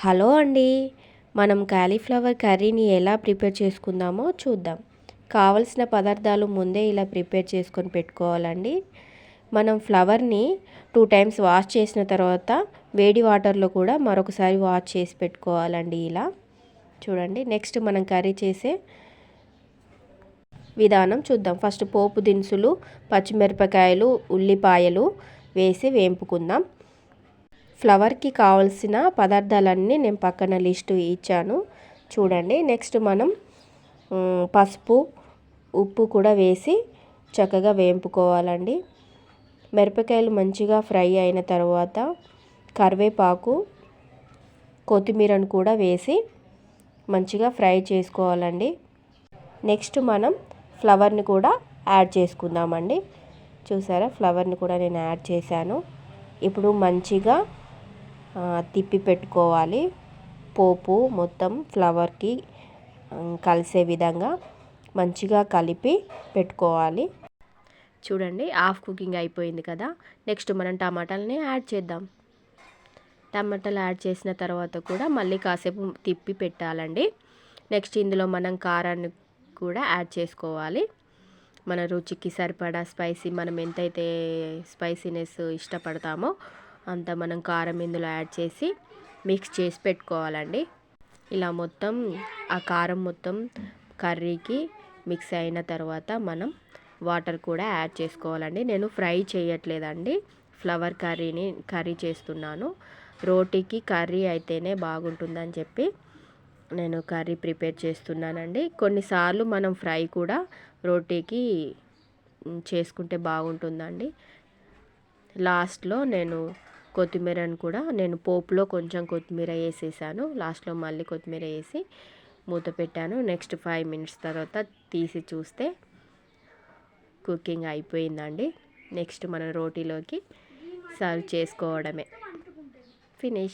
Hello అండి, మనం cauliflower కర్రీని ఎలా ప్రిపేర్ చేసుకుందామో చూద్దాం. కావలసిన పదార్థాలు ముందే ఇలా ప్రిపేర్ చేసుకొని పెట్టుకోవాలండి. మనం ఫ్లవర్ని 2 టైమ్స్ వాష్ చేసిన తర్వాత వేడి వాటర్లో కూడా మరొకసారి వాష్ చేసి పెట్టుకోవాలండి. ఇలా చూడండి. నెక్స్ట్ మనం కర్రీ చేసే విధానం చూద్దాం. ఫస్ట్ పోపు దినుసులు, పచ్చిమిరపకాయలు, ఉల్లిపాయలు వేసి వేంపుకుందాం. ఫ్లవర్కి కావాల్సిన పదార్థాలన్నీ నేను పక్కన లిస్టు ఇచ్చాను చూడండి. నెక్స్ట్ మనం పసుపు, ఉప్పు కూడా వేసి చక్కగా వేంపుకోవాలండి. మిరపకాయలు మంచిగా ఫ్రై అయిన తర్వాత కరివేపాకు, కొత్తిమీరను కూడా వేసి మంచిగా ఫ్రై చేసుకోవాలండి. నెక్స్ట్ మనం ఫ్లవర్ని కూడా యాడ్ చేసుకుందామండి. చూసారా, ఫ్లవర్ని కూడా నేను యాడ్ చేశాను. ఇప్పుడు మంచిగా తిప్పి పెట్టుకోవాలి. పోపు మొత్తం ఫ్లవర్కి కలిసే విధంగా మంచిగా కలిపి పెట్టుకోవాలి. చూడండి, హాఫ్ కుకింగ్ అయిపోయింది కదా. నెక్స్ట్ మనం టమాటాలని యాడ్ చేద్దాం. టమాటాలు యాడ్ చేసిన తర్వాత కూడా మళ్ళీ కాసేపు తిప్పి పెట్టాలండి. నెక్స్ట్ ఇందులో మనం కారాన్ని కూడా యాడ్ చేసుకోవాలి. మన రుచికి సరిపడా స్పైసీ, మనం ఎంతైతే స్పైసీనెస్ ఇష్టపడతామో అంత మనం కారం ఇందులో యాడ్ చేసి మిక్స్ చేసి పెట్టుకోవాలండి. ఇలా మొత్తం ఆ కారం మొత్తం కర్రీకి మిక్స్ అయిన తర్వాత మనం వాటర్ కూడా యాడ్ చేసుకోవాలండి. నేను ఫ్రై చేయట్లేదండి, ఫ్లవర్ కర్రీ చేస్తున్నాను. రోటీకి కర్రీ అయితేనే బాగుంటుందని చెప్పి నేను కర్రీ ప్రిపేర్ చేస్తున్నానండి. కొన్నిసార్లు మనం ఫ్రై కూడా రోటీకి చేసుకుంటే బాగుంటుందండి. లాస్ట్లో నేను కొత్తిమీరను కూడా పోపులో కొంచెం కొత్తిమీర వేసేసాను. లాస్ట్లో మళ్ళీ కొత్తిమీర వేసి మూత పెట్టాను. నెక్స్ట్ 5 మినిట్స్ తర్వాత తీసి చూస్తే కుకింగ్ అయిపోయిందండి. నెక్స్ట్ మనం రోటీలోకి సర్వ్ చేసుకోవడమే. ఫినిష్.